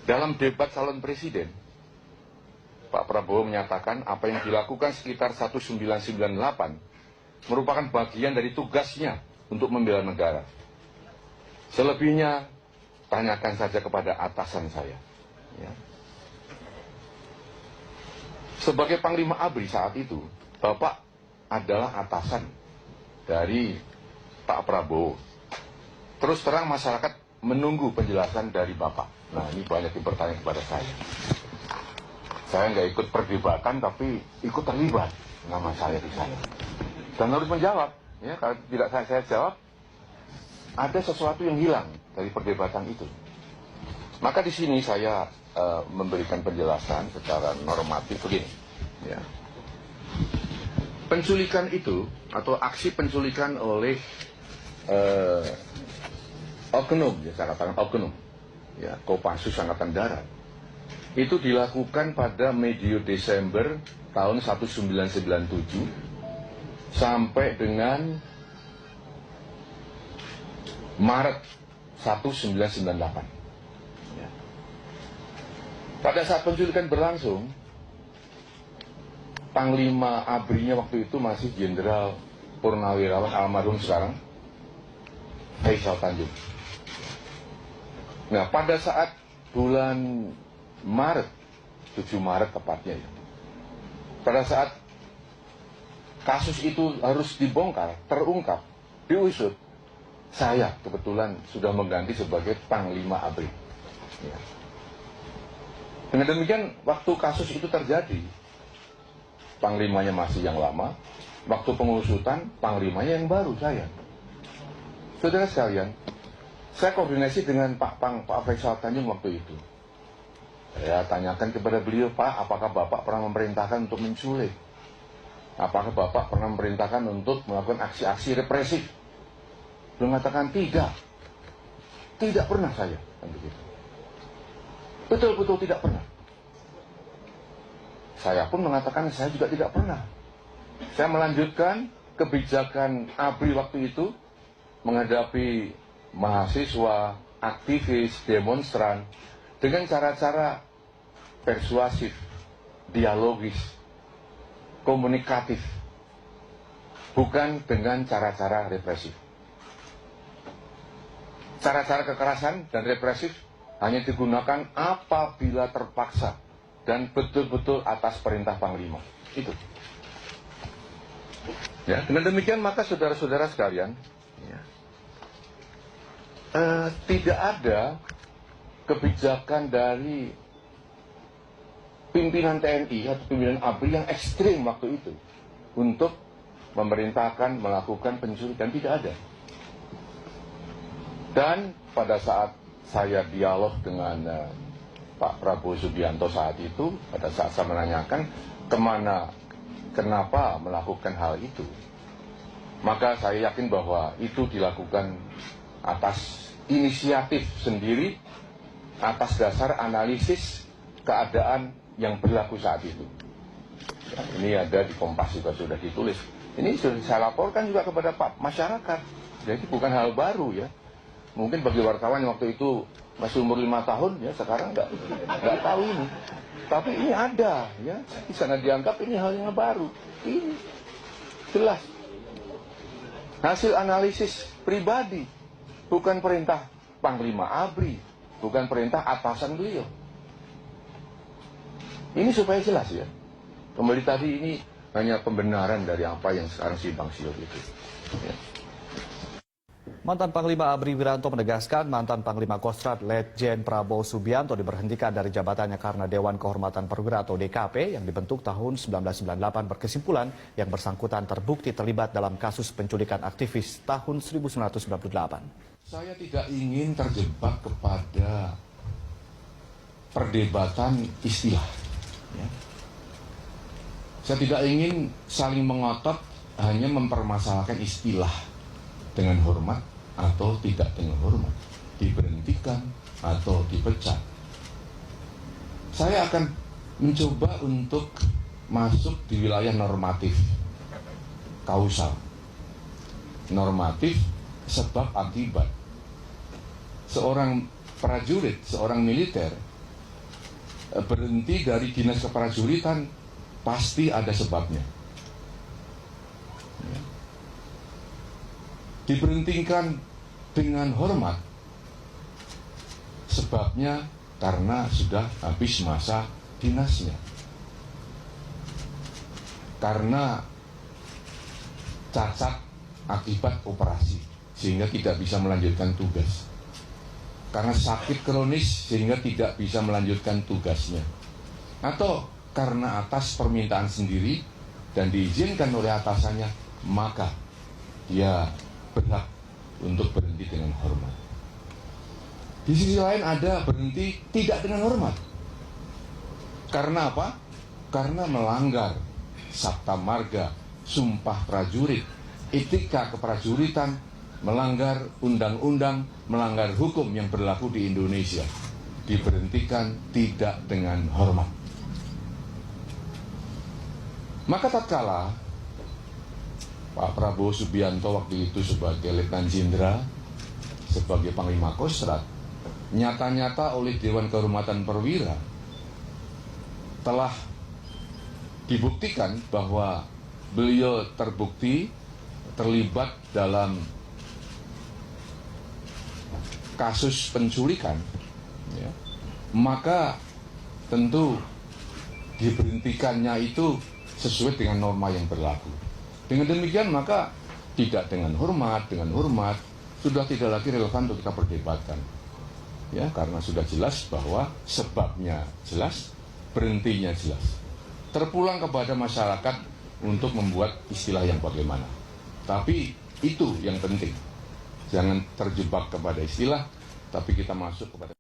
Dalam debat calon presiden, Pak Prabowo menyatakan apa yang dilakukan sekitar 1998 merupakan bagian dari tugasnya untuk membela negara. Selebihnya, tanyakan saja kepada atasan saya. Ya. Sebagai Panglima ABRI saat itu, Bapak adalah atasan dari Pak Prabowo. Terus terang masyarakat menunggu penjelasan dari Bapak. Nah, ini banyak yang bertanya kepada saya. Saya nggak ikut perdebatan, tapi ikut terlibat nama saya di sana. Dan harus menjawab. Ya, kalau tidak saya jawab, ada sesuatu yang hilang dari perdebatan itu. Maka di sini saya memberikan penjelasan secara normatif begini. Ya. Penculikan itu atau aksi penculikan oleh oknum, ya saya katakan oknum, ya Kopassus Angkatan Darat, itu dilakukan pada medio Desember tahun 1997 sampai dengan Maret 1998. Ya. Pada saat penculikan berlangsung, Panglima ABRI-nya waktu itu masih Jenderal Purnawirawan almarhum sekarang Faisal Tanjung. Nah, pada saat bulan Maret, 7 Maret tepatnya ya, pada saat kasus itu harus dibongkar, terungkap, diusut, saya kebetulan sudah mengganti sebagai Panglima ABRI. Ya. Dengan demikian, waktu kasus itu terjadi, Panglimanya masih yang lama, waktu pengusutan, Panglimanya yang baru, saya. Saudara sekalian, saya koordinasi dengan Pak Faisal Tanjung waktu itu. Saya tanyakan kepada beliau, Pak, apakah Bapak pernah memerintahkan untuk menculik? Apakah Bapak pernah memerintahkan untuk melakukan aksi-aksi represif? Beliau mengatakan tidak. Tidak pernah saya. Betul-betul tidak pernah. Saya pun mengatakan saya juga tidak pernah. Saya melanjutkan kebijakan ABRI waktu itu menghadapi mahasiswa, aktivis, demonstran dengan cara-cara persuasif, dialogis, komunikatif, bukan dengan cara-cara represif. Cara-cara kekerasan dan represif hanya digunakan apabila terpaksa dan betul-betul atas perintah Panglima. Itu. Ya, dengan demikian maka saudara-saudara sekalian, ya, tidak ada kebijakan dari pimpinan TNI atau pimpinan ABRI yang ekstrim waktu itu untuk memerintahkan melakukan penculikan, tidak ada. Dan pada saat saya dialog dengan Pak Prabowo Subianto saat itu, pada saat saya menanyakan kenapa melakukan hal itu, maka saya yakin bahwa itu dilakukan atas inisiatif sendiri, atas dasar analisis keadaan yang berlaku saat itu. Ya, ini ada di Kompas juga sudah ditulis. Ini sudah saya laporkan juga kepada Pak masyarakat. Jadi bukan hal baru ya. Mungkin bagi wartawan yang waktu itu masih umur 5 tahun ya, sekarang nggak tahu ini. Tapi ini ada ya. Di sana dianggap ini hal yang baru. Ini jelas hasil analisis pribadi, bukan perintah Panglima ABRI, bukan perintah atasan beliau. Ini supaya jelas ya. Kembali tadi ini hanya pembenaran dari apa yang sekarang simpang siur itu. Ya. Mantan Panglima ABRI Wiranto menegaskan mantan Panglima Kostrad Letjen Prabowo Subianto diberhentikan dari jabatannya karena Dewan Kehormatan Perwira atau DKP yang dibentuk tahun 1998 berkesimpulan yang bersangkutan terbukti terlibat dalam kasus penculikan aktivis tahun 1998. Saya tidak ingin terjebak kepada perdebatan istilah. Ya. Saya tidak ingin saling mengotot hanya mempermasalahkan istilah dengan hormat atau tidak dengan hormat, diberhentikan atau dipecat. Saya akan mencoba untuk masuk di wilayah normatif, kausal, normatif sebab akibat. Seorang prajurit, seorang militer berhenti dari dinas keprajuritan, pasti ada sebabnya. Ya. Diberhentikan dengan hormat, sebabnya karena sudah habis masa dinasnya. Karena cacat akibat operasi, sehingga tidak bisa melanjutkan tugas. Karena sakit kronis, sehingga tidak bisa melanjutkan tugasnya. Atau karena atas permintaan sendiri dan diizinkan oleh atasannya, maka dia berhak untuk berhenti dengan hormat. Di sisi lain ada berhenti tidak dengan hormat. Karena apa? Karena melanggar sabta marga, sumpah prajurit, etika keprajuritan, melanggar undang-undang, melanggar hukum yang berlaku di Indonesia. Diberhentikan tidak dengan hormat. Maka tatkala Pak Prabowo Subianto waktu itu sebagai Letnan Jenderal, sebagai Panglima Kostrad, nyata-nyata oleh Dewan Kehormatan Perwira telah dibuktikan bahwa beliau terbukti terlibat dalam kasus penculikan, ya, maka tentu diberhentikannya itu sesuai dengan norma yang berlaku. Dengan demikian maka tidak dengan hormat sudah tidak lagi relevan untuk kita perdebatkan. Ya, karena sudah jelas bahwa sebabnya jelas, berhentinya jelas. Terpulang kepada masyarakat untuk membuat istilah yang bagaimana. Tapi itu yang penting. Jangan terjebak kepada istilah, tapi kita masuk kepada